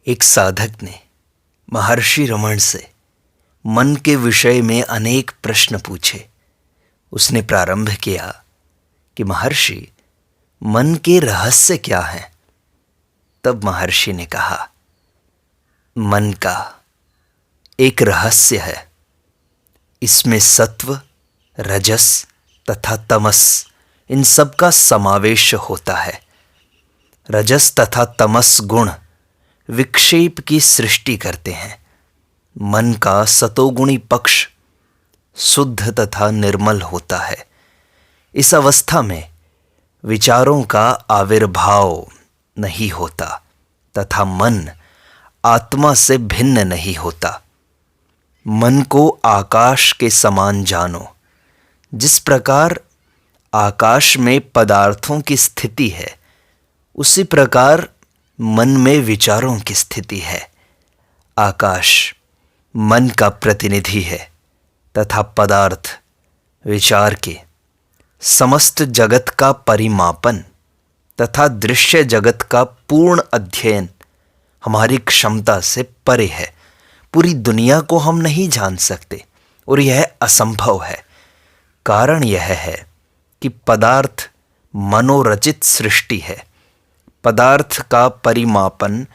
एक साधक ने महर्षि रमण से मन के विषय में अनेक प्रश्न पूछे। उसने प्रारंभ किया कि महर्षि, मन के रहस्य क्या हैं? तब महर्षि ने कहा, मन का एक रहस्य है। इसमें सत्व, रजस तथा तमस इन सब का समावेश होता है। रजस तथा तमस गुण विक्षेप की सृष्टि करते हैं। मन का सतोगुणी पक्ष शुद्ध तथा निर्मल होता है। इस अवस्था में विचारों का आविर्भाव नहीं होता तथा मन आत्मा से भिन्न नहीं होता। मन को आकाश के समान जानो। जिस प्रकार आकाश में पदार्थों की स्थिति है, उसी प्रकार मन में विचारों की स्थिति है। आकाश मन का प्रतिनिधि है तथा पदार्थ विचार के। समस्त जगत का परिमापन तथा दृश्य जगत का पूर्ण अध्ययन हमारी क्षमता से परे है। पूरी दुनिया को हम नहीं जान सकते और यह असंभव है। कारण यह है कि पदार्थ मनोरचित सृष्टि है। पदार्थ का परिमापन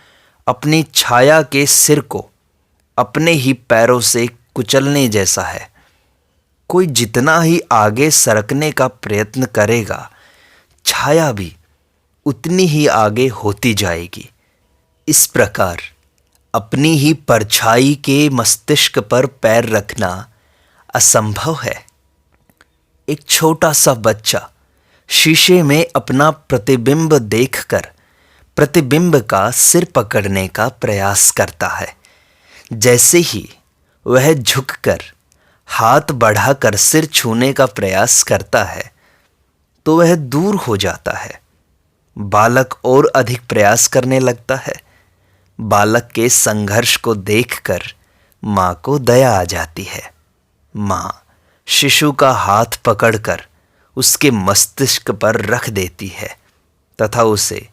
अपनी छाया के सिर को अपने ही पैरों से कुचलने जैसा है। कोई जितना ही आगे सरकने का प्रयत्न करेगा, छाया भी उतनी ही आगे होती जाएगी। इस प्रकार अपनी ही परछाई के मस्तिष्क पर पैर रखना असंभव है। एक छोटा सा बच्चा शीशे में अपना प्रतिबिंब देखकर प्रतिबिंब का सिर पकड़ने का प्रयास करता है। जैसे ही वह झुककर हाथ बढ़ाकर सिर छूने का प्रयास करता है, तो वह दूर हो जाता है। बालक और अधिक प्रयास करने लगता है। बालक के संघर्ष को देखकर माँ को दया आ जाती है। माँ शिशु का हाथ पकड़कर उसके मस्तिष्क पर रख देती है तथा उसे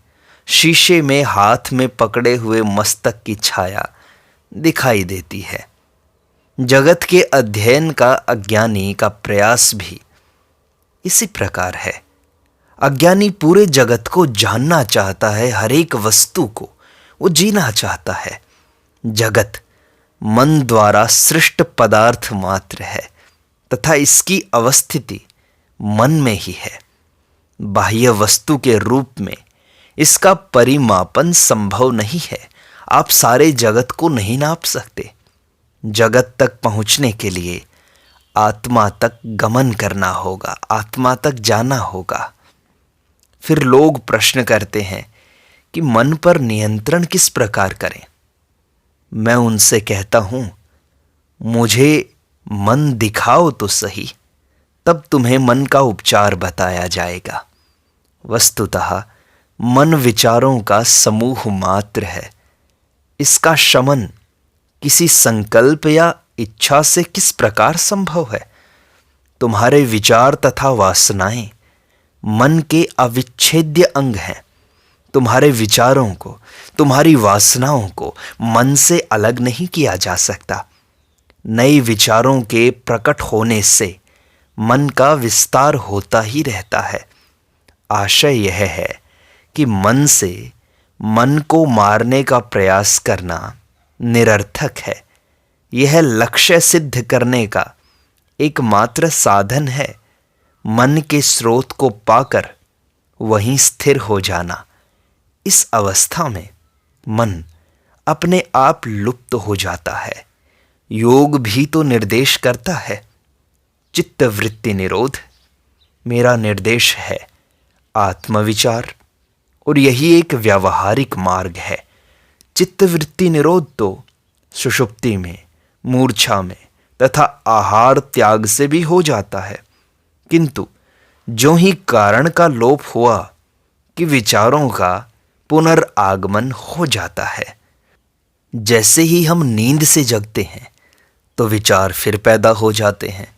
शीशे में हाथ में पकड़े हुए मस्तक की छाया दिखाई देती है। जगत के अध्ययन का अज्ञानी का प्रयास भी इसी प्रकार है। अज्ञानी पूरे जगत को जानना चाहता है, हर एक वस्तु को वो जीना चाहता है। जगत मन द्वारा सृष्ट पदार्थ मात्र है तथा इसकी अवस्थिति मन में ही है। बाह्य वस्तु के रूप में इसका परिमापन संभव नहीं है। आप सारे जगत को नहीं नाप सकते। जगत तक पहुंचने के लिए आत्मा तक गमन करना होगा, आत्मा तक जाना होगा। फिर लोग प्रश्न करते हैं कि मन पर नियंत्रण किस प्रकार करें। मैं उनसे कहता हूं, मुझे मन दिखाओ तो सही, तब तुम्हें मन का उपचार बताया जाएगा। वस्तुतः मन विचारों का समूह मात्र है। इसका शमन किसी संकल्प या इच्छा से किस प्रकार संभव है? तुम्हारे विचार तथा वासनाएं मन के अविच्छेद्य अंग हैं। तुम्हारे विचारों को, तुम्हारी वासनाओं को मन से अलग नहीं किया जा सकता। नए विचारों के प्रकट होने से मन का विस्तार होता ही रहता है। आशय यह है कि मन से मन को मारने का प्रयास करना निरर्थक है। यह लक्ष्य सिद्ध करने का एकमात्र साधन है। मन के स्रोत को पाकर वहीं स्थिर हो जाना। इस अवस्था में मन अपने आप लुप्त हो जाता है। योग भी तो निर्देश करता है, चित्तवृत्ति निरोध। मेरा निर्देश है आत्मविचार, और यही एक व्यावहारिक मार्ग है। चित्तवृत्ति निरोध तो सुषुप्ति में, मूर्छा में तथा आहार त्याग से भी हो जाता है, किंतु जो ही कारण का लोप हुआ कि विचारों का पुनर्आगमन हो जाता है। जैसे ही हम नींद से जगते हैं तो विचार फिर पैदा हो जाते हैं।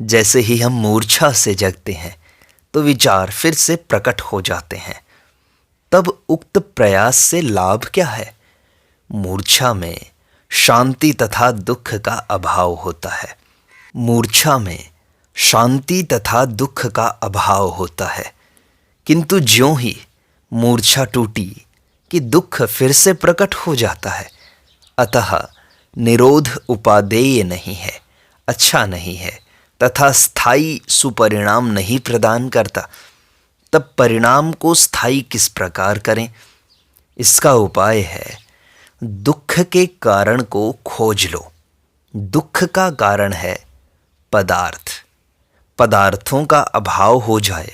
जैसे ही हम मूर्छा से जगते हैं तो विचार फिर से प्रकट हो जाते हैं। तब उक्त प्रयास से लाभ क्या है? मूर्छा में शांति तथा दुख का अभाव होता है। मूर्छा में शांति तथा दुख का अभाव होता है, किंतु ज्यों ही मूर्छा टूटी कि दुख फिर से प्रकट हो जाता है। अतः निरोध उपादेय नहीं है, अच्छा नहीं है तथा स्थायी सुपरिणाम नहीं प्रदान करता। तब परिणाम को स्थायी किस प्रकार करें? इसका उपाय है दुख के कारण को खोज लो। दुख का कारण है पदार्थ। पदार्थों का अभाव हो जाए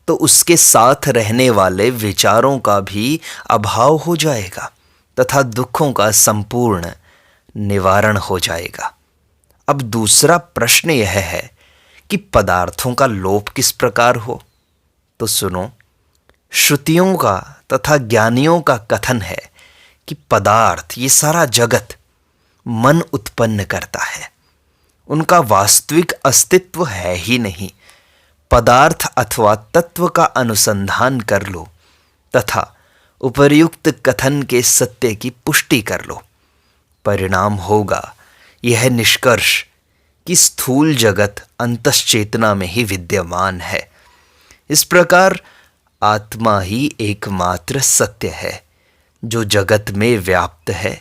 तो उसके साथ रहने वाले विचारों का भी अभाव हो जाएगा तथा दुखों का संपूर्ण निवारण हो जाएगा। अब दूसरा प्रश्न यह है कि पदार्थों का लोप किस प्रकार हो? तो सुनो, श्रुतियों का तथा ज्ञानियों का कथन है कि पदार्थ, ये सारा जगत मन उत्पन्न करता है। उनका वास्तविक अस्तित्व है ही नहीं। पदार्थ अथवा तत्व का अनुसंधान कर लो तथा उपर्युक्त कथन के सत्य की पुष्टि कर लो। परिणाम होगा यह निष्कर्ष कि स्थूल जगत अंतश्चेतना में ही विद्यमान है। इस प्रकार आत्मा ही एकमात्र सत्य है जो जगत में व्याप्त है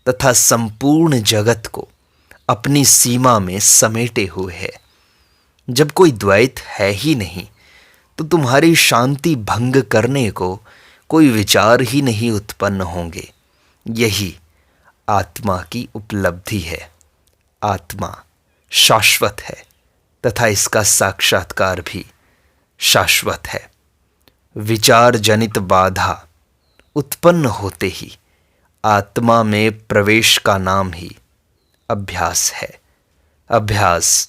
तथा संपूर्ण जगत को अपनी सीमा में समेटे हुए है। जब कोई द्वैत है ही नहीं तो तुम्हारी शांति भंग करने को कोई विचार ही नहीं उत्पन्न होंगे। यही आत्मा की उपलब्धि है। आत्मा शाश्वत है तथा इसका साक्षात्कार भी शाश्वत है। विचार जनित बाधा उत्पन्न होते ही आत्मा में प्रवेश का नाम ही अभ्यास है। अभ्यास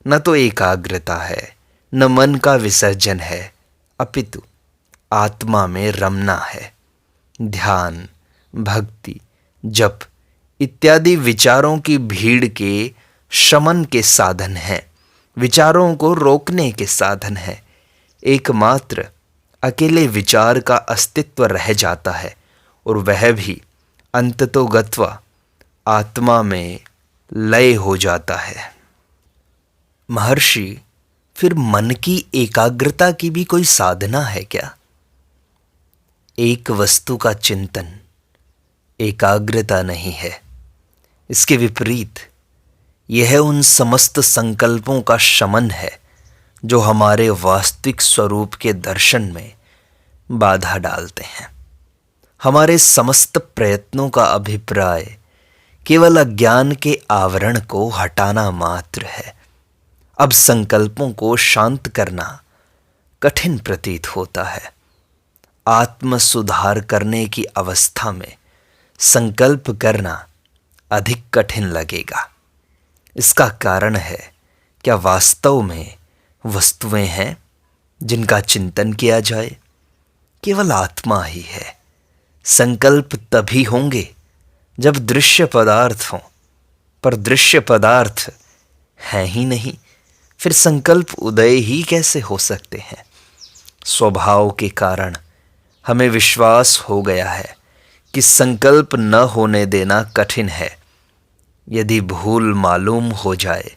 न तो एकाग्रता है, न मन का विसर्जन है, अपितु आत्मा में रमना है। ध्यान, भक्ति, जप इत्यादि विचारों की भीड़ के शमन के साधन हैं, विचारों को रोकने के साधन हैं। एकमात्र अकेले विचार का अस्तित्व रह जाता है और वह भी अंततोगत्वा आत्मा में लय हो जाता है। महर्षि, फिर मन की एकाग्रता की भी कोई साधना है क्या? एक वस्तु का चिंतन एकाग्रता नहीं है। इसके विपरीत यह उन समस्त संकल्पों का शमन है जो हमारे वास्तविक स्वरूप के दर्शन में बाधा डालते हैं। हमारे समस्त प्रयत्नों का अभिप्राय केवल अज्ञान के आवरण को हटाना मात्र है। अब संकल्पों को शांत करना कठिन प्रतीत होता है। आत्म सुधार करने की अवस्था में संकल्प करना अधिक कठिन लगेगा। इसका कारण है, क्या वास्तव में वस्तुएं हैं जिनका चिंतन किया जाए? केवल आत्मा ही है। संकल्प तभी होंगे जब दृश्य पदार्थ हों, पर दृश्य पदार्थ हैं ही नहीं, फिर संकल्प उदय ही कैसे हो सकते हैं? स्वभाव के कारण हमें विश्वास हो गया है कि संकल्प न होने देना कठिन है। यदि भूल मालूम हो जाए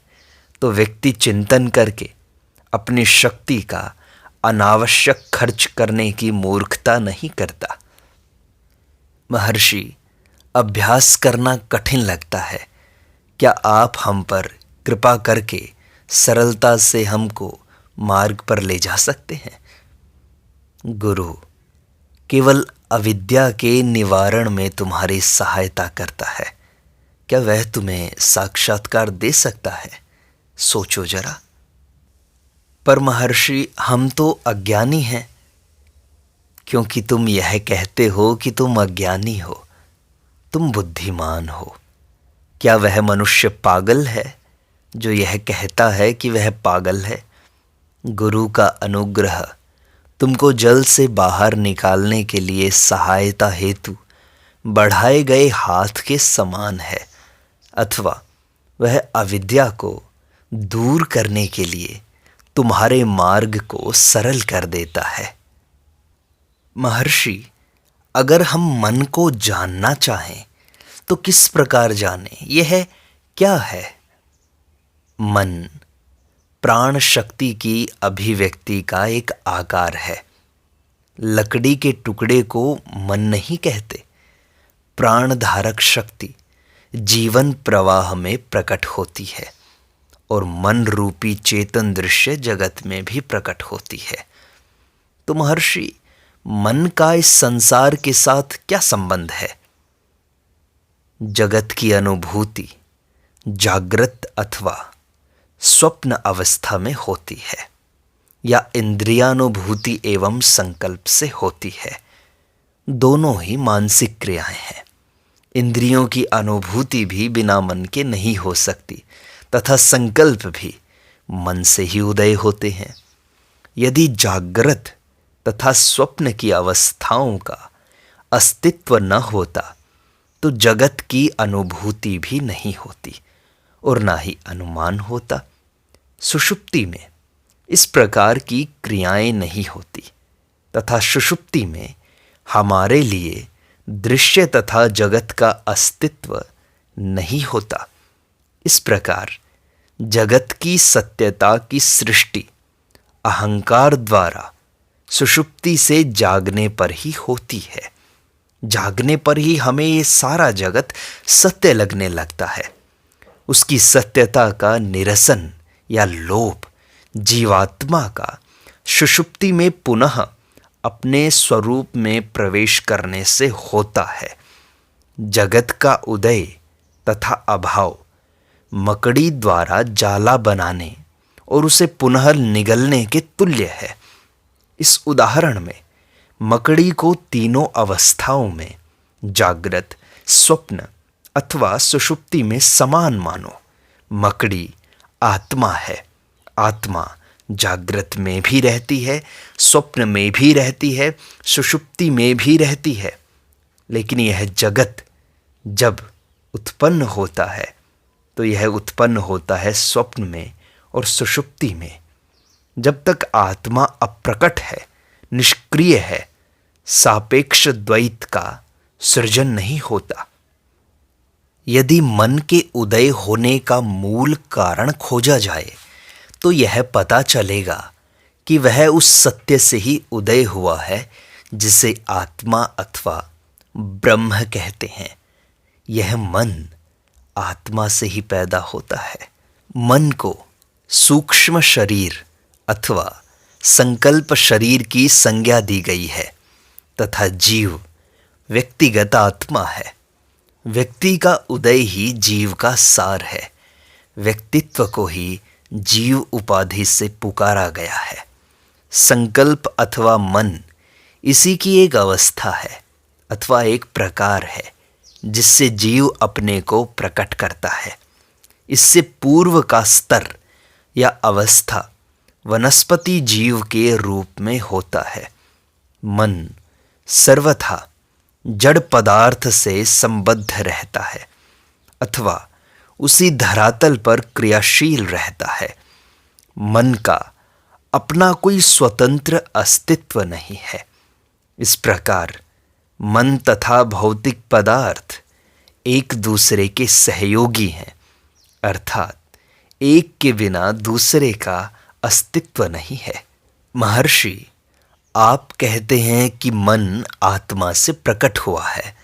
तो व्यक्ति चिंतन करके अपनी शक्ति का अनावश्यक खर्च करने की मूर्खता नहीं करता। महर्षि, अभ्यास करना कठिन लगता है। क्या आप हम पर कृपा करके सरलता से हमको मार्ग पर ले जा सकते हैं? गुरु केवल अविद्या के निवारण में तुम्हारी सहायता करता है। क्या वह तुम्हें साक्षात्कार दे सकता है? सोचो जरा। पर महर्षि, हम तो अज्ञानी हैं। क्योंकि तुम यह कहते हो कि तुम अज्ञानी हो, तुम बुद्धिमान हो। क्या वह मनुष्य पागल है जो यह कहता है कि वह पागल है? गुरु का अनुग्रह तुमको जल से बाहर निकालने के लिए सहायता हेतु बढ़ाए गए हाथ के समान है, अथवा वह अविद्या को दूर करने के लिए तुम्हारे मार्ग को सरल कर देता है। महर्षि, अगर हम मन को जानना चाहें तो किस प्रकार जाने? यह क्या है? मन प्राण शक्ति की अभिव्यक्ति का एक आकार है। लकड़ी के टुकड़े को मन नहीं कहते। प्राण धारक शक्ति जीवन प्रवाह में प्रकट होती है और मन रूपी चेतन दृश्य जगत में भी प्रकट होती है। तो महर्षि, मन का इस संसार के साथ क्या संबंध है? जगत की अनुभूति जागृत अथवा स्वप्न अवस्था में होती है या इंद्रियानुभूति एवं संकल्प से होती है। दोनों ही मानसिक क्रियाएं हैं। इंद्रियों की अनुभूति भी बिना मन के नहीं हो सकती तथा संकल्प भी मन से ही उदय होते हैं। यदि जागृत तथा स्वप्न की अवस्थाओं का अस्तित्व न होता तो जगत की अनुभूति भी नहीं होती और ना ही अनुमान होता। सुषुप्ति में इस प्रकार की क्रियाएं नहीं होती तथा सुषुप्ति में हमारे लिए दृश्य तथा जगत का अस्तित्व नहीं होता। इस प्रकार जगत की सत्यता की सृष्टि अहंकार द्वारा सुषुप्ति से जागने पर ही होती है। जागने पर ही हमें ये सारा जगत सत्य लगने लगता है। उसकी सत्यता का निरसन या लोप जीवात्मा का सुषुप्ति में पुनः अपने स्वरूप में प्रवेश करने से होता है। जगत का उदय तथा अभाव मकड़ी द्वारा जाला बनाने और उसे पुनः निगलने के तुल्य है। इस उदाहरण में मकड़ी को तीनों अवस्थाओं में जागृत, स्वप्न अथवा सुषुप्ति में समान मानो। मकड़ी आत्मा है। आत्मा जागृत में भी रहती है, स्वप्न में भी रहती है, सुषुप्ति में भी रहती है। लेकिन यह जगत जब उत्पन्न होता है तो यह उत्पन्न होता है स्वप्न में और सुषुप्ति में। जब तक आत्मा अप्रकट है, निष्क्रिय है, सापेक्ष द्वैत का सृजन नहीं होता। यदि मन के उदय होने का मूल कारण खोजा जाए तो यह पता चलेगा कि वह उस सत्य से ही उदय हुआ है जिसे आत्मा अथवा ब्रह्म कहते हैं। यह मन आत्मा से ही पैदा होता है। मन को सूक्ष्म शरीर अथवा संकल्प शरीर की संज्ञा दी गई है तथा जीव व्यक्तिगत आत्मा है। व्यक्ति का उदय ही जीव का सार है। व्यक्तित्व को ही जीव उपाधि से पुकारा गया है। संकल्प अथवा मन इसी की एक अवस्था है अथवा एक प्रकार है जिससे जीव अपने को प्रकट करता है। इससे पूर्व का स्तर या अवस्था वनस्पति जीव के रूप में होता है। मन सर्वथा जड़ पदार्थ से संबद्ध रहता है अथवा उसी धरातल पर क्रियाशील रहता है। मन का अपना कोई स्वतंत्र अस्तित्व नहीं है। इस प्रकार मन तथा भौतिक पदार्थ एक दूसरे के सहयोगी हैं, अर्थात एक के बिना दूसरे का अस्तित्व नहीं है। महर्षि, आप कहते हैं कि मन आत्मा से प्रकट हुआ है,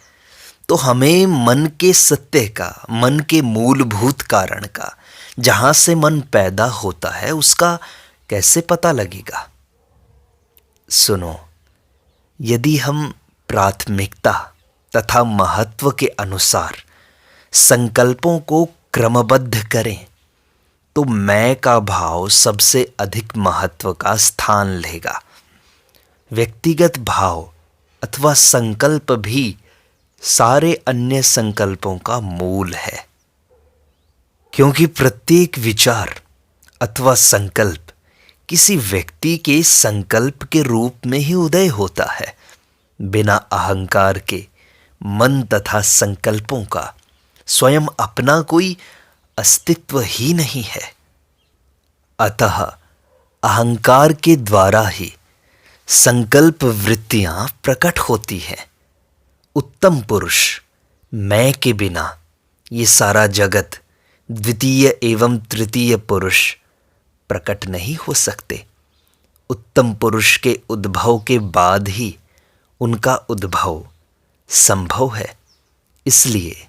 तो हमें मन के सत्य का, मन के मूलभूत कारण का, जहां से मन पैदा होता है, उसका कैसे पता लगेगा? सुनो, यदि हम प्राथमिकता तथा महत्व के अनुसार संकल्पों को क्रमबद्ध करें तो मैं का भाव सबसे अधिक महत्व का स्थान लेगा। व्यक्तिगत भाव अथवा संकल्प भी सारे अन्य संकल्पों का मूल है, क्योंकि प्रत्येक विचार अथवा संकल्प किसी व्यक्ति के संकल्प के रूप में ही उदय होता है। बिना अहंकार के मन तथा संकल्पों का स्वयं अपना कोई अस्तित्व ही नहीं है। अतः अहंकार के द्वारा ही संकल्प वृत्तियां प्रकट होती हैं। उत्तम पुरुष मैं के बिना ये सारा जगत द्वितीय एवं तृतीय पुरुष प्रकट नहीं हो सकते। उत्तम पुरुष के उद्भव के बाद ही उनका उद्भव संभव है। इसलिए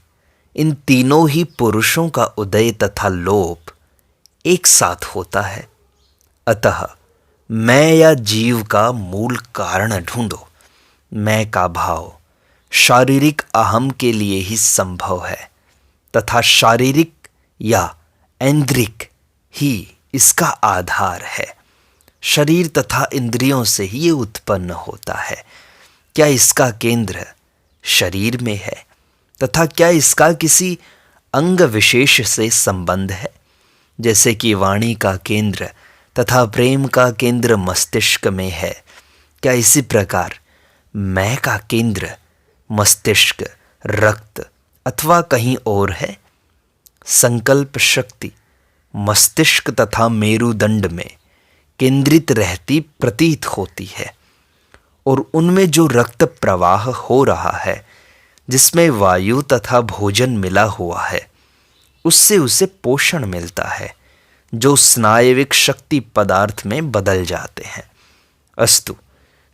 इन तीनों ही पुरुषों का उदय तथा लोप एक साथ होता है। अतः मैं या जीव का मूल कारण ढूंढो। मैं का भाव शारीरिक अहम के लिए ही संभव है तथा शारीरिक या ऐन्द्रिक ही इसका आधार है। शरीर तथा इंद्रियों से ही ये उत्पन्न होता है। क्या इसका केंद्र शरीर में है तथा क्या इसका किसी अंग विशेष से संबंध है? जैसे कि वाणी का केंद्र तथा प्रेम का केंद्र मस्तिष्क में है, क्या इसी प्रकार मैं का केंद्र मस्तिष्क, रक्त अथवा कहीं और है? संकल्प शक्ति मस्तिष्क तथा मेरुदंड में केंद्रित रहती प्रतीत होती है और उनमें जो रक्त प्रवाह हो रहा है, जिसमें वायु तथा भोजन मिला हुआ है, उससे उसे पोषण मिलता है, जो स्नायविक शक्ति पदार्थ में बदल जाते हैं। अस्तु,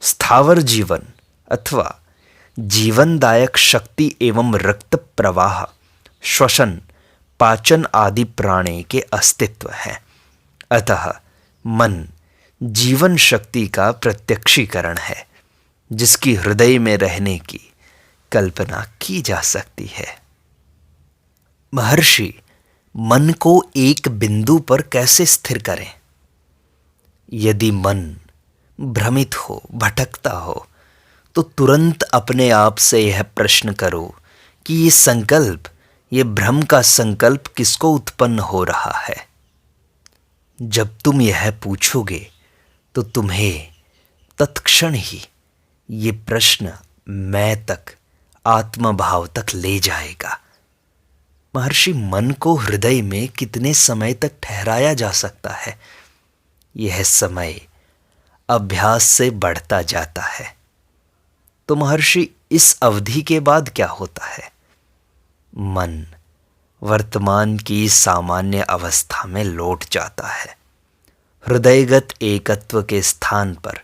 स्थावर जीवन अथवा जीवनदायक शक्ति एवं रक्त प्रवाह, श्वसन, पाचन आदि प्राणी के अस्तित्व है। अतः मन जीवन शक्ति का प्रत्यक्षीकरण है, जिसकी हृदय में रहने की कल्पना की जा सकती है। महर्षि मन को एक बिंदु पर कैसे स्थिर करें? यदि मन भ्रमित हो, भटकता हो, तो तुरंत अपने आप से यह प्रश्न करो कि ये संकल्प, ये भ्रम का संकल्प किसको उत्पन्न हो रहा है? जब तुम यह पूछोगे तो तुम्हें तत्क्षण ही ये प्रश्न मैं तक, आत्मभाव तक ले जाएगा। महर्षि, मन को हृदय में कितने समय तक ठहराया जा सकता है? यह समय अभ्यास से बढ़ता जाता है। तो महर्षि, इस अवधि के बाद क्या होता है? मन वर्तमान की सामान्य अवस्था में लौट जाता है। हृदयगत एकत्व के स्थान पर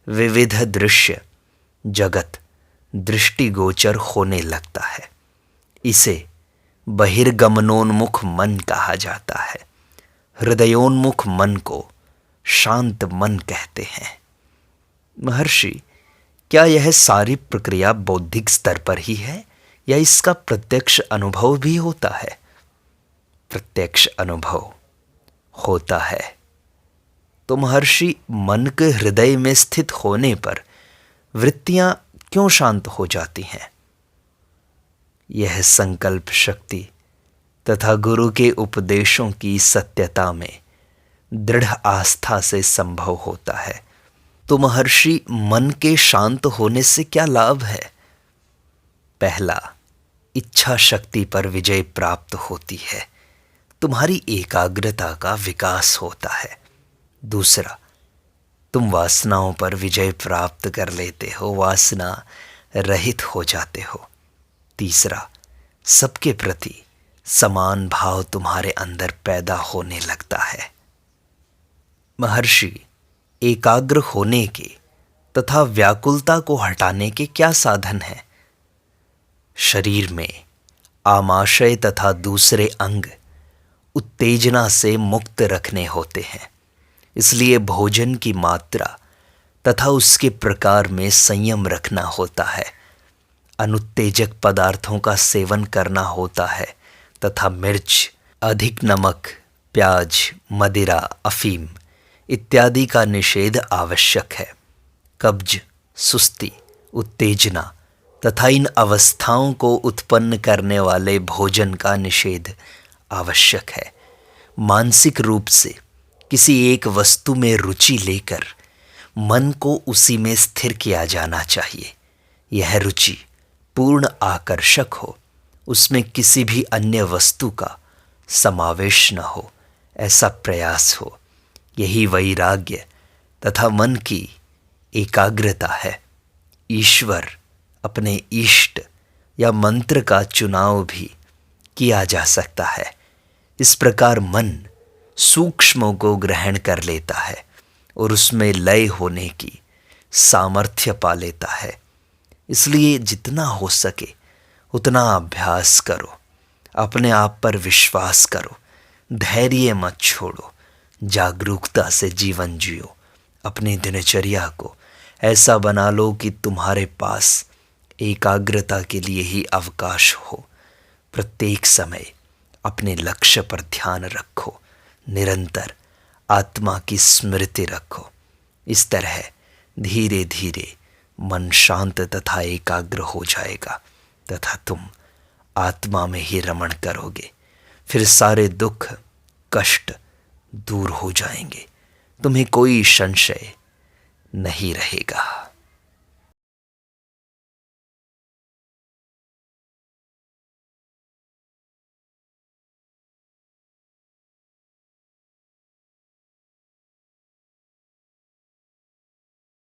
विविध दृश्य जगत दृष्टिगोचर होने लगता है। इसे बहिर्गमनोन्मुख मन कहा जाता है। हृदयोन्मुख मन को शांत मन कहते हैं। महर्षि, क्या यह सारी प्रक्रिया बौद्धिक स्तर पर ही है या इसका प्रत्यक्ष अनुभव भी होता है? प्रत्यक्ष अनुभव होता है। तो महर्षि, मन के हृदय में स्थित होने पर वृत्तियां क्यों शांत हो जाती हैं? यह संकल्प शक्ति तथा गुरु के उपदेशों की सत्यता में दृढ़ आस्था से संभव होता है। तो महर्षि, मन के शांत होने से क्या लाभ है? पहला, इच्छा शक्ति पर विजय प्राप्त होती है। तुम्हारी एकाग्रता का विकास होता है। दूसरा, तुम वासनाओं पर विजय प्राप्त कर लेते हो, वासना रहित हो जाते हो। तीसरा, सबके प्रति समान भाव तुम्हारे अंदर पैदा होने लगता है। महर्षि, एकाग्र होने के तथा व्याकुलता को हटाने के क्या साधन हैं? शरीर में आमाशय तथा दूसरे अंग उत्तेजना से मुक्त रखने होते हैं। इसलिए भोजन की मात्रा तथा उसके प्रकार में संयम रखना होता है। अनुत्तेजक पदार्थों का सेवन करना होता है तथा मिर्च, अधिक नमक, प्याज, मदिरा, अफीम इत्यादि का निषेध आवश्यक है। कब्ज, सुस्ती, उत्तेजना तथा इन अवस्थाओं को उत्पन्न करने वाले भोजन का निषेध आवश्यक है। मानसिक रूप से किसी एक वस्तु में रुचि लेकर मन को उसी में स्थिर किया जाना चाहिए। यह रुचि पूर्ण आकर्षक हो, उसमें किसी भी अन्य वस्तु का समावेश न हो, ऐसा प्रयास हो। यही वैराग्य तथा मन की एकाग्रता है। ईश्वर, अपने इष्ट या मंत्र का चुनाव भी किया जा सकता है। इस प्रकार मन सूक्ष्मों को ग्रहण कर लेता है और उसमें लय होने की सामर्थ्य पा लेता है। इसलिए जितना हो सके उतना अभ्यास करो, अपने आप पर विश्वास करो, धैर्य मत छोड़ो, जागरूकता से जीवन जियो। अपनी दिनचर्या को ऐसा बना लो कि तुम्हारे पास एकाग्रता के लिए ही अवकाश हो। प्रत्येक समय अपने लक्ष्य पर ध्यान रखो, निरंतर आत्मा की स्मृति रखो। इस तरह धीरे धीरे मन शांत तथा एकाग्र हो जाएगा तथा तुम आत्मा में ही रमण करोगे। फिर सारे दुख कष्ट दूर हो जाएंगे, तुम्हें कोई संशय नहीं रहेगा।